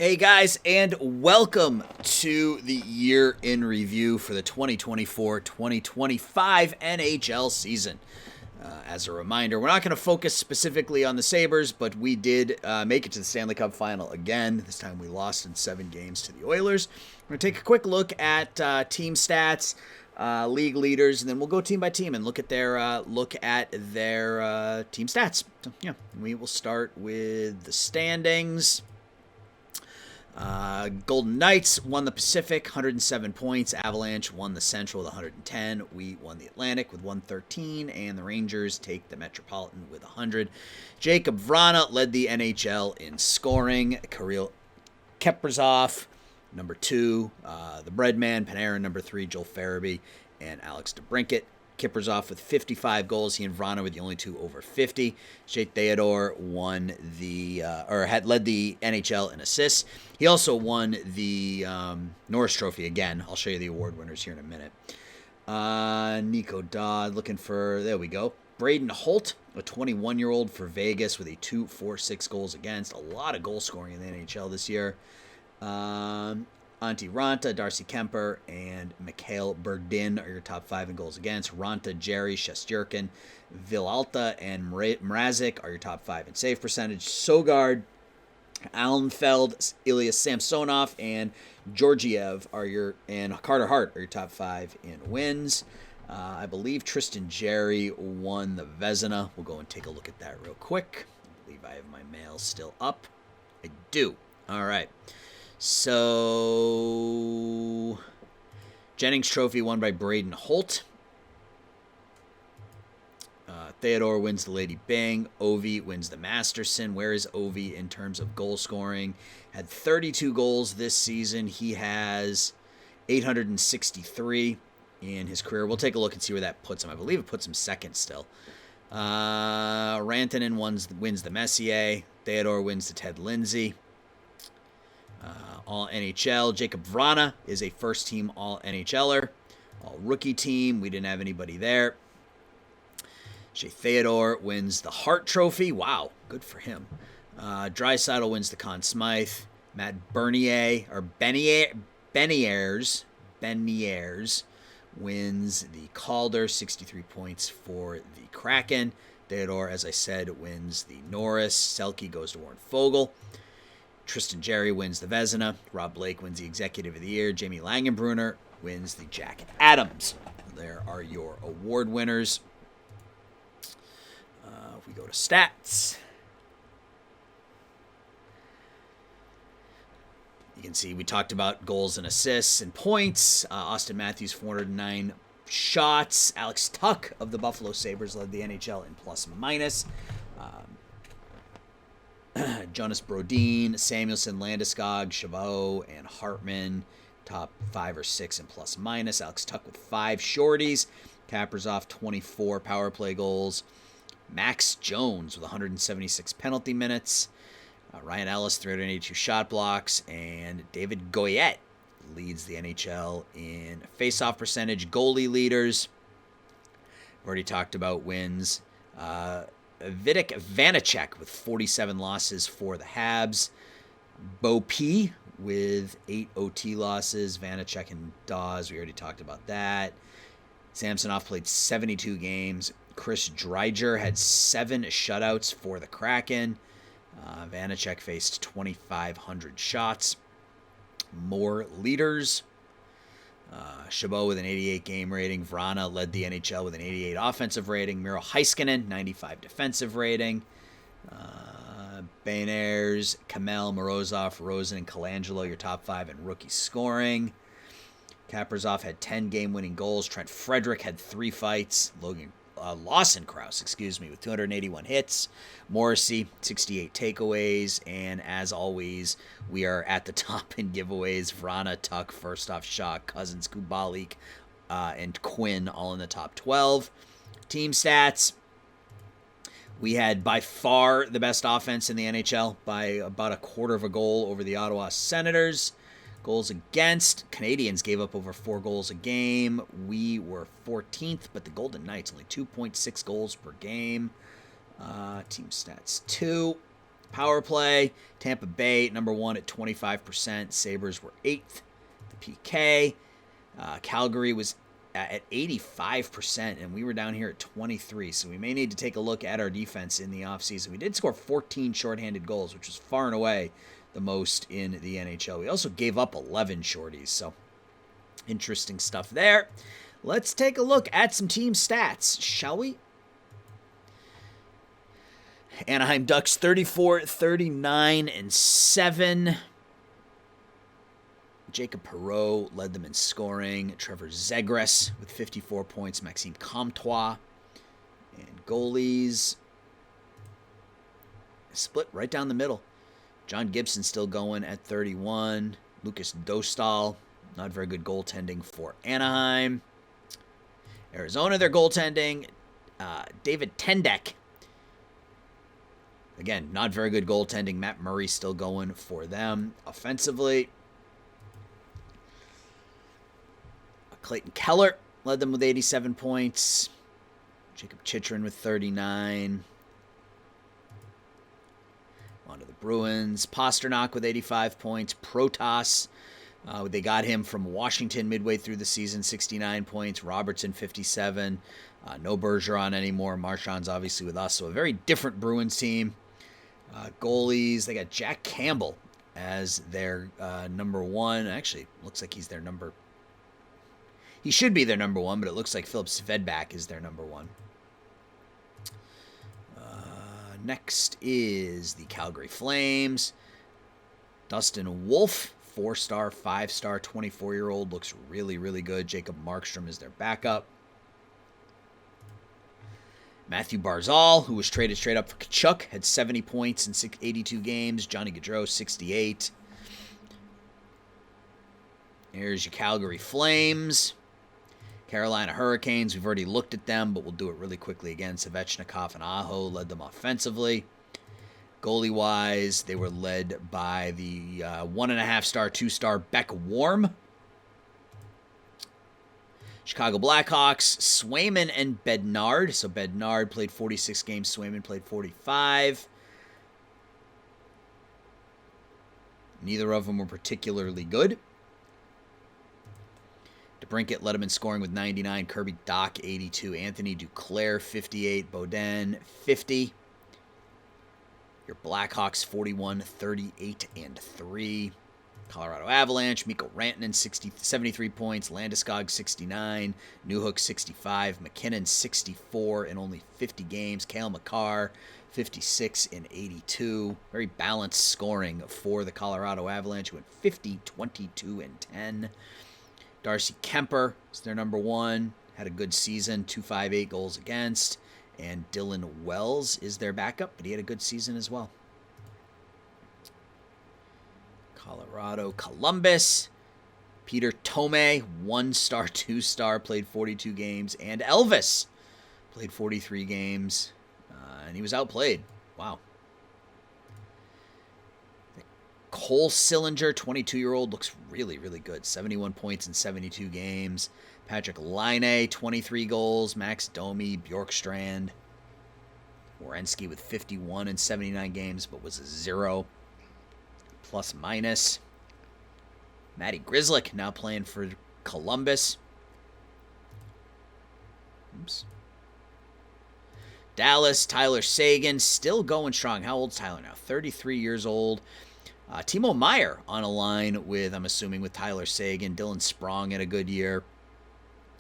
Hey guys, and welcome to the year in review for the 2024-2025 NHL season. As a reminder, we're not going to focus specifically on the Sabres, but we did make it to the Stanley Cup final again. This time we lost in 7 games to the Oilers. We're going to take a quick look at team stats, league leaders, and then we'll go team by team and look at their team stats. So, yeah, we will start with the standings. Golden Knights won the Pacific, 107 points. Avalanche won the Central with 110. We won the Atlantic with 113, and the Rangers take the Metropolitan with 100. Jacob Vrana led the NHL in scoring. Kirill Kaprizov, number 2. The Breadman, Panarin, number 3. Joel Farabee, and Alex DeBrincat. Kaprizov with 55 goals. He and Vrana were the only two over 50. Shea Theodore had led the NHL in assists. He also won the Norris Trophy again. I'll show you the award winners here in a minute. Nico Dodd there we go. Braden Holt, a 21-year-old for Vegas with a 2.46 goals against. A lot of goal scoring in the NHL this year. Antti Ranta, Darcy Kemper, and Mikhail Berdin are your top 5 in goals against. Ranta, Jerry, Shesterkin, Villalta, and Mrazek are your top 5 in save percentage. Sogard, Allenfeld, Ilya Samsonov, and Georgiev and Carter Hart are your top 5 in wins. I believe Tristan Jarry won the Vezina. We'll go and take a look at that real quick. I believe I have my mail still up. I do. All right. So, Jennings Trophy won by Braden Holt. Theodore wins the Lady Byng. Ovi wins the Masterson. Where is Ovi in terms of goal scoring? Had 32 goals this season. He has 863 in his career. We'll take a look and see where that puts him. I believe it puts him second still. Rantanen wins the Messier. Theodore wins the Ted Lindsay. All-NHL. Jacob Vrana is a first-team All-NHLer. All-Rookie team. We didn't have anybody there. Shea Theodore wins the Hart Trophy. Wow, good for him. Draisaitl wins the Conn Smythe. Matt Beniers wins the Calder, 63 points for the Kraken. Theodore, as I said, wins the Norris. Selke goes to Warren Foegele. Tristan Jarry wins the Vezina. Rob Blake wins the Executive of the Year. Jamie Langenbrunner wins the Jack Adams. There are your award winners. If we go to stats, you can see we talked about goals and assists and points. Austin Matthews, 409 shots. Alex Tuch of the Buffalo Sabres led the NHL in plus minus. Jonas Brodin, Samuelson, Landeskog, Chabot, and Hartman, top 5 or 6 in plus minus. Alex Tuch with 5 shorties. Kaprizov, 24 power play goals. Max Jones with 176 penalty minutes. Ryan Ellis, 382 shot blocks. And David Goyette leads the NHL in face-off percentage. Goalie leaders, I've already talked about wins. Vitek Vanacek with 47 losses for the Habs. Bo P with 8 OT losses. Vanacek and Dawes, we already talked about that. Samsonov played 72 games. Chris Dreiger had 7 shutouts for the Kraken. Vanacek faced 2,500 shots. More leaders. Chabot with an 88 game rating. Vrana led the NHL with an 88 offensive rating. Miro Heiskanen, 95 defensive rating. Beniers, Kamel, Morozov, Rosen, and Colangelo, your top 5 in rookie scoring. Kaprizov had 10 game-winning goals. Trent Frederick had 3 fights. Lawson Krause, with 281 hits. Morrissey, 68 takeaways. And as always, we are at the top in giveaways. Vrana, Tuch, first off Shaw, Cousins, Kubalik, and Quinn all in the top 12. Team stats. We had by far the best offense in the NHL by about a quarter of a goal over the Ottawa Senators. Goals against, Canadians gave up over 4 goals a game. We were 14th, but the Golden Knights only 2.6 goals per game. Team stats 2. Power play, Tampa Bay, number 1 at 25%. Sabres were 8th. The PK, Calgary was at 85%, and we were down here at 23. So we may need to take a look at our defense in the offseason. We did score 14 shorthanded goals, which was far and away the most in the NHL. We also gave up 11 shorties, so interesting stuff there. Let's take a look at some team stats, shall we? Anaheim Ducks 34, 39, and 7. Jacob Perreault led them in scoring. Trevor Zegras with 54 points. Maxime Comtois. And goalies split right down the middle. John Gibson still going at 31. Lucas Dostal, not very good goaltending for Anaheim. Arizona, their goaltending. David Tendek. Again, not very good goaltending. Matt Murray still going for them. Offensively, Clayton Keller led them with 87 points. Jacob Chychrun with 39. On to the Bruins. Pasternak with 85 points. Protas, they got him from Washington midway through the season, 69 points. Robertson, 57. No Bergeron anymore. Marchand's obviously with us, so a very different Bruins team. Goalies, they got Jack Campbell as their number 1. Actually, looks like he's their number. He should be their number 1, but it looks like Philip Svedback is their number 1. Next is the Calgary Flames. Dustin Wolf, 4-star, 5-star, 24-year-old, looks really, really good. Jacob Markstrom is their backup. Matthew Barzal, who was traded straight up for Kachuk, had 70 points in 82 games. Johnny Gaudreau, 68. Here's your Calgary Flames. Carolina Hurricanes, we've already looked at them, but we'll do it really quickly again. Svechnikov and Aho led them offensively. Goalie-wise, they were led by the 1.5-star, 2-star Beck Warm. Chicago Blackhawks, Swayman and Bednard. So Bednard played 46 games, Swayman played 45. Neither of them were particularly good. DeBrincat led him in scoring with 99. Kirby Dach, 82. Anthony Duclair, 58. Beaudin, 50. Your Blackhawks, 41, 38, and 3. Colorado Avalanche, Mikko Rantanen, 73 points. Landeskog, 69. Newhook, 65. McKinnon, 64 in only 50 games. Cale Makar, 56 in 82. Very balanced scoring for the Colorado Avalanche. Went 50, 22, and 10. Darcy Kemper is their number 1. Had a good season, 258 goals against. And Dylan Wells is their backup, but he had a good season as well. Colorado, Columbus. Peter Tomei, 1-star, 2-star, played 42 games. And Elvis played 43 games. And he was outplayed. Wow. Cole Sillinger, 22-year-old, looks really, really good. 71 points in 72 games. Patrick Laine, 23 goals. Max Domi, Bjorkstrand. Werenski with 51 in 79 games, but was a 0. Plus minus. Matty Grzelcyk now playing for Columbus. Oops. Dallas, Tyler Seguin, still going strong. How old's Tyler now? 33 years old. Timo Meier on a line with, I'm assuming, with Tyler Seguin. Dylan Sprong had a good year.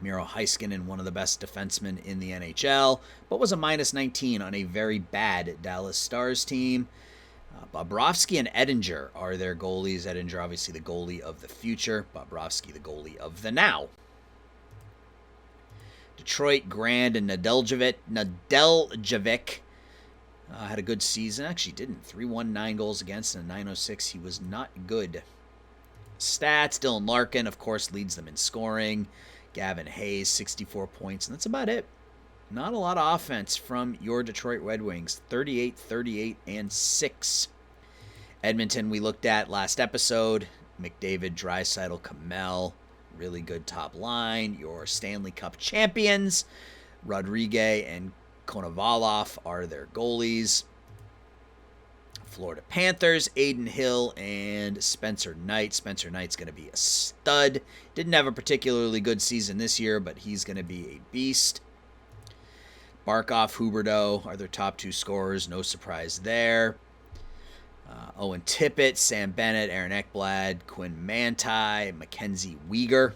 Miro Heiskanen, one of the best defensemen in the NHL, but was a minus 19 on a very bad Dallas Stars team. Bobrovsky and Edinger are their goalies. Edinger, obviously, the goalie of the future. Bobrovsky, the goalie of the now. Detroit, Grand, and Nedeljkovic had a good season. Actually didn't. 319 goals against and a 906. He was not good. Stats, Dylan Larkin, of course, leads them in scoring. Gavin Hayes, 64 points, and that's about it. Not a lot of offense from your Detroit Red Wings. 38, 38, and 6. Edmonton, we looked at last episode. McDavid, Draisaitl, Kamel. Really good top line. Your Stanley Cup champions. Rodriguez and Konovalov are their goalies. Florida Panthers, Aiden Hill and Spencer Knight. Spencer Knight's going to be a stud. Didn't have a particularly good season this year, but he's going to be a beast. Barkov, Huberdeau are their top 2 scorers. No surprise there. Owen Tippett, Sam Bennett, Aaron Ekblad, Quinn Manti, Mackenzie Weegar.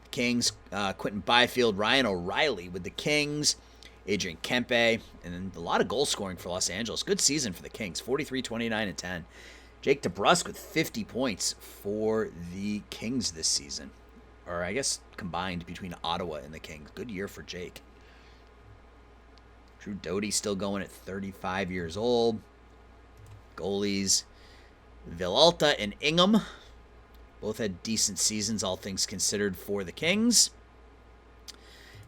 The Kings, Quentin Byfield, Ryan O'Reilly with the Kings, Adrian Kempe, and then a lot of goal scoring for Los Angeles. Good season for the Kings, 43, 29, and 10. Jake DeBrusk with 50 points for the Kings this season. Or I guess combined between Ottawa and the Kings. Good year for Jake. Drew Doughty still going at 35 years old. Goalies, Villalta and Ingham. Both had decent seasons, all things considered, for the Kings.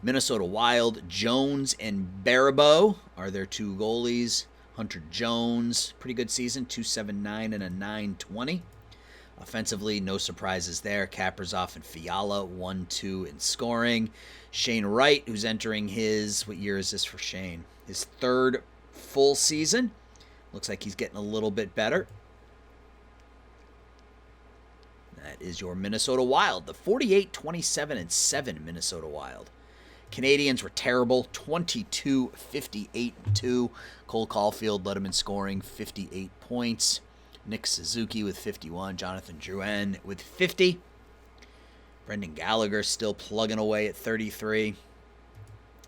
Minnesota Wild, Jones and Baribeau are their 2 goalies. Hunter Jones, pretty good season, 2.79 and a 9.20. Offensively, no surprises there. Kaprizov and Fiala, 1-2 in scoring. Shane Wright, who's entering his, what year is this for Shane? His 3rd full season. Looks like he's getting a little bit better. That is your Minnesota Wild, the 48, 27, and 7 Minnesota Wild. Canadians were terrible, 22, 58, and 2. Cole Caulfield led them in scoring, 58 points. Nick Suzuki with 51. Jonathan Drouin with 50. Brendan Gallagher still plugging away at 33.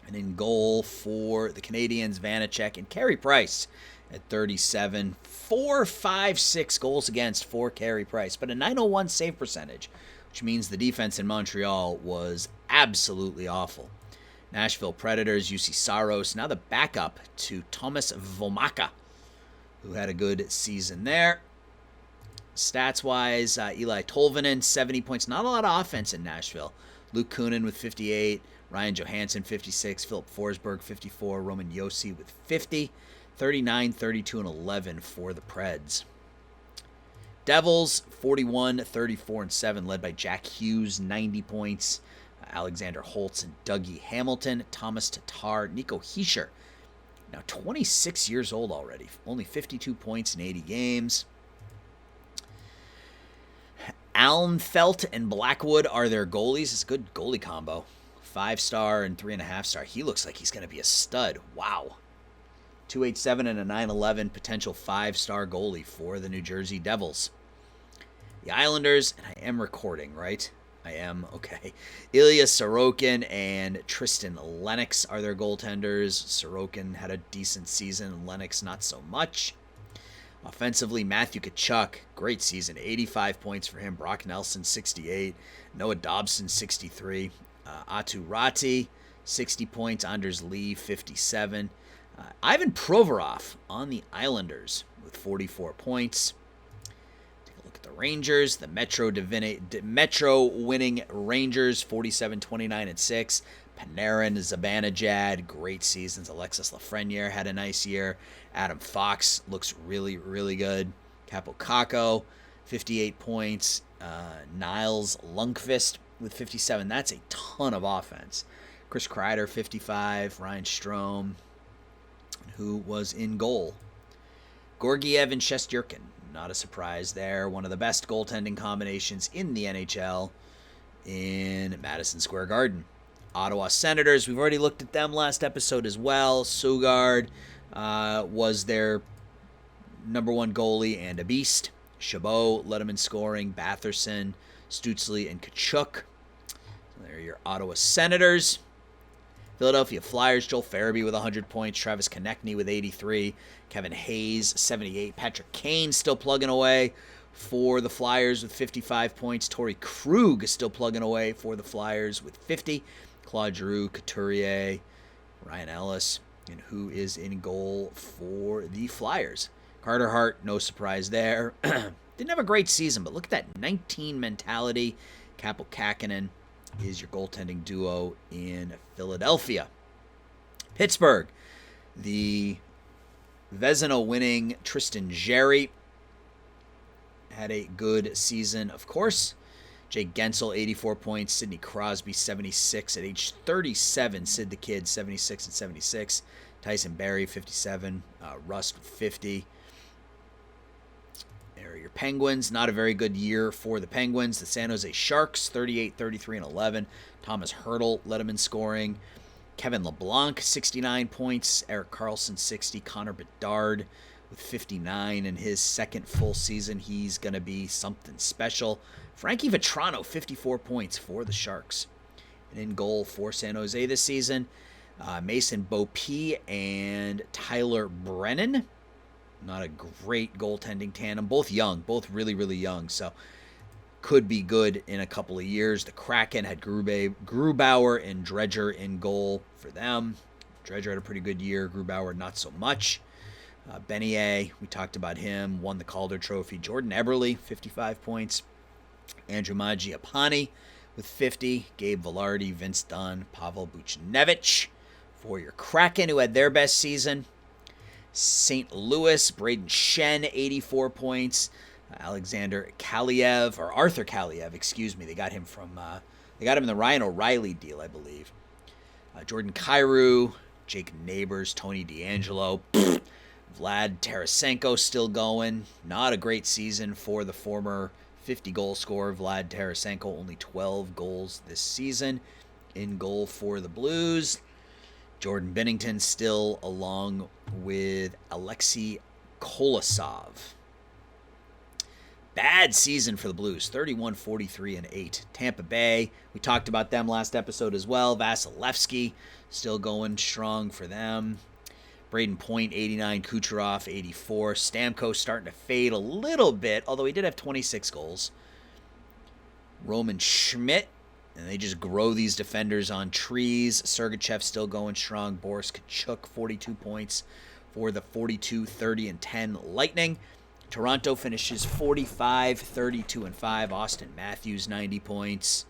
And in goal for the Canadians, Vanacek and Carey Price at 37. 4-5-6 goals against for Carey Price, but a .901 save percentage, which means the defense in Montreal was absolutely awful. Nashville Predators, UC Saros, now the backup to Thomas Vomaka, who had a good season there. Stats-wise, Eli Tolvanen, 70 points. Not a lot of offense in Nashville. Luke Kunin with 58. Ryan Johansson, 56. Philip Forsberg, 54. Roman Josi with 50. 39, 32, and 11 for the Preds. Devils, 41, 34, and 7, led by Jack Hughes, 90 points. Alexander Holtz and Dougie Hamilton. Thomas Tatar, Nico Hischier, now 26 years old already. Only 52 points in 80 games. Almfelt and Blackwood are their goalies. It's a good goalie combo. 5-star and 3.5-star. He looks like he's going to be a stud. Wow. 2.87 and a 9.11 potential 5-star goalie for the New Jersey Devils. The Islanders, and I am recording, right? I am, okay. Ilya Sorokin and Tristan Lennox are their goaltenders. Sorokin had a decent season, Lennox not so much. Offensively, Matthew Tkachuk, great season, 85 points for him. Brock Nelson, 68. Noah Dobson, 63. Atu Rati, 60 points. Anders Lee, 57. Ivan Provorov on the Islanders with 44 points. Take a look at the Rangers. The Metro winning Rangers, 47, 29, and 6. Panarin, Zibanejad, great seasons. Alexis Lafreniere had a nice year. Adam Fox looks really, really good. Capo Caco, 58 points. Niles Lundqvist with 57. That's a ton of offense. Chris Kreider, 55. Ryan Strome, who was in goal. Gorgiev and Shesterkin, not a surprise there. One of the best goaltending combinations in the NHL in Madison Square Garden. Ottawa Senators, we've already looked at them last episode as well. Sugard was their number 1 goalie and a beast. Chabot led them in scoring. Batherson, Stutzle, and Kachuk. So there are your Ottawa Senators. Philadelphia Flyers, Joel Farabee with 100 points. Travis Konechny with 83. Kevin Hayes, 78. Patrick Kane still plugging away for the Flyers with 55 points. Torrey Krug is still plugging away for the Flyers with 50. Claude Giroux, Couturier, Ryan Ellis, and who is in goal for the Flyers. Carter Hart, no surprise there. Didn't have a great season, but look at that 19 mentality. Kaapo Kähkönen is your goaltending duo in Philadelphia. Pittsburgh, the Vezina winning Tristan Jarry had a good season, of course. Jake Gensel, 84 points. Sidney Crosby, 76 at age 37. Sid the Kid, 76 and 76. Tyson Barrie, 57. Rust with 50. There are your Penguins. Not a very good year for the Penguins. The San Jose Sharks, 38, 33, and 11. Thomas Hertl led them in scoring. Kevin LeBlanc, 69 points. Erik Karlsson, 60. Connor Bedard with 59 in his second full season. He's going to be something special. Frankie Vetrano, 54 points for the Sharks. And in goal for San Jose this season, Mason Beaupie and Tyler Brennan. Not a great goaltending tandem. Both young, both really, really young. So could be good in a couple of years. The Kraken had Grubauer and Dredger in goal for them. Dredger had a pretty good year. Grubauer not so much. Benier, we talked about him, won the Calder Trophy. Jordan Eberle, 55 points. Andrew Mangiapane with 50. Gabe Vilardi, Vince Dunn, Pavel Buchnevich for your Kraken, who had their best season. St. Louis, Braden Shen, 84 points. Arthur Kaliev, excuse me. They got him in the Ryan O'Reilly deal, I believe. Jordan Kyrou, Jake Neighbors, Tony DeAngelo, Vlad Tarasenko still going. Not a great season for the former 50-goal scorer Vlad Tarasenko. Only 12 goals this season. In goal for the Blues, Jordan Binnington still, along with Alexei Kolosov. Bad season for the Blues, 31, 43, and 8. Tampa Bay, we talked about them last episode as well. Vasilevsky still going strong for them. Braden Point, 89. Kucherov, 84. Stamkos starting to fade a little bit, although he did have 26 goals. Roman Schmidt, and they just grow these defenders on trees. Sergachev still going strong. Boris Kachuk, 42 points for the 42, 30, and 10 Lightning. Toronto finishes 45, 32, and 5. Austin Matthews, 90 points.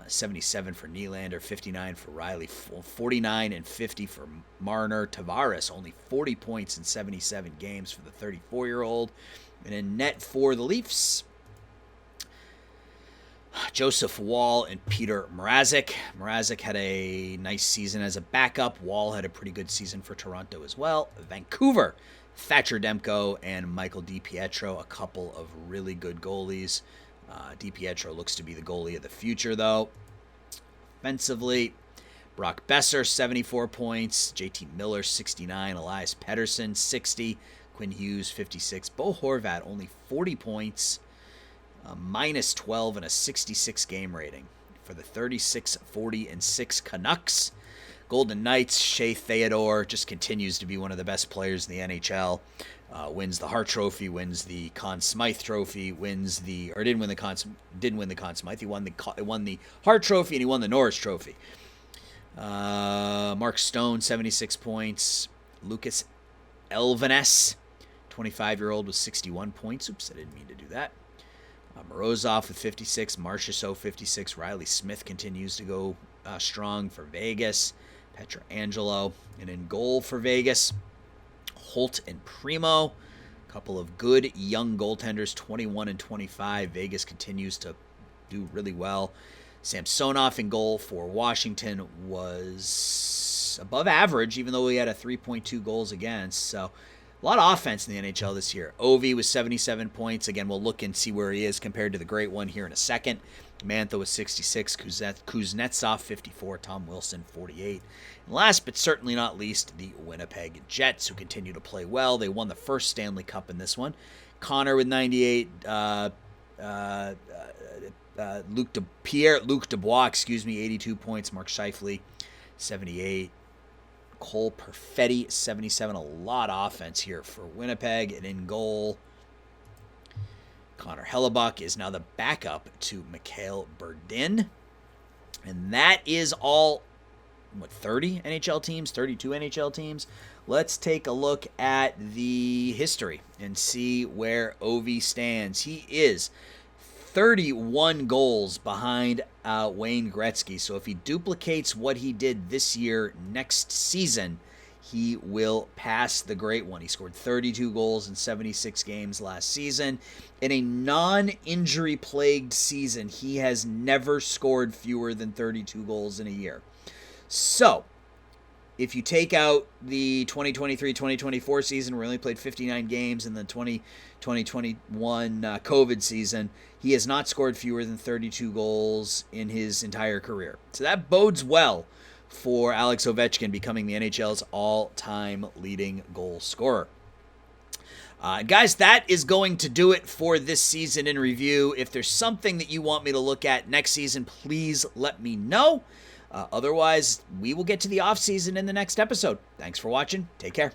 77 for Nylander, 59 for Riley, 49 and 50 for Marner. Tavares, only 40 points in 77 games for the 34-year-old. And in net for the Leafs, Joseph Wall and Peter Mrazek. Mrazek had a nice season as a backup. Wall had a pretty good season for Toronto as well. Vancouver, Thatcher Demko and Michael DiPietro, a couple of really good goalies. DiPietro looks to be the goalie of the future, though. Offensively, Brock Besser, 74 points. JT Miller, 69. Elias Pettersson, 60. Quinn Hughes, 56. Bo Horvat, only 40 points. Minus 12 and a 66 game rating for the 36, 40, and 6 Canucks. Golden Knights, Shea Theodore just continues to be one of the best players in the NHL. Wins the Hart Trophy, wins the Conn Smythe Trophy, didn't win the Conn Smythe. He won the Hart Trophy and he won the Norris Trophy. Mark Stone, 76 points. Lucas Elvenes, 25-year-old with 61 points. Oops, I didn't mean to do that. Morozov with 56. Marchessault, 56. Riley Smith continues to go strong for Vegas. Pietrangelo. And in goal for Vegas, Holt and Primo. A couple of good young goaltenders, 21 and 25. Vegas continues to do really well. Samsonov in goal for Washington was above average, even though he had a 3.2 goals against. So a lot of offense in the NHL this year. Ovi was 77 points. Again, we'll look and see where he is compared to the great one here in a second. Mantha was 66. Kuznetsov, 54. Tom Wilson, 48. And last but certainly not least, the Winnipeg Jets, who continue to play well. They won the first Stanley Cup in this one. Connor with 98. Luc Dubois, 82 points. Mark Scheifele, 78. Cole Perfetti, 77. A lot of offense here for Winnipeg. And in goal, Connor Hellebuck is now the backup to Mikhail Berdin. And that is all, 30 NHL teams, 32 NHL teams. Let's take a look at the history and see where Ovi stands. He is 31 goals behind Wayne Gretzky. So if he duplicates what he did this year next season, he will pass the great one. He scored 32 goals in 76 games last season. In a non-injury plagued season, he has never scored fewer than 32 goals in a year. So if you take out the 2023-2024 season, where he only played 59 games, and the 2021 COVID season, he has not scored fewer than 32 goals in his entire career. So that bodes well for Alex Ovechkin becoming the NHL's all-time leading goal scorer. Guys, that is going to do it for this season in review. If there's something that you want me to look at next season, please let me know. Otherwise, we will get to the off season in the next episode. Thanks for watching. Take care.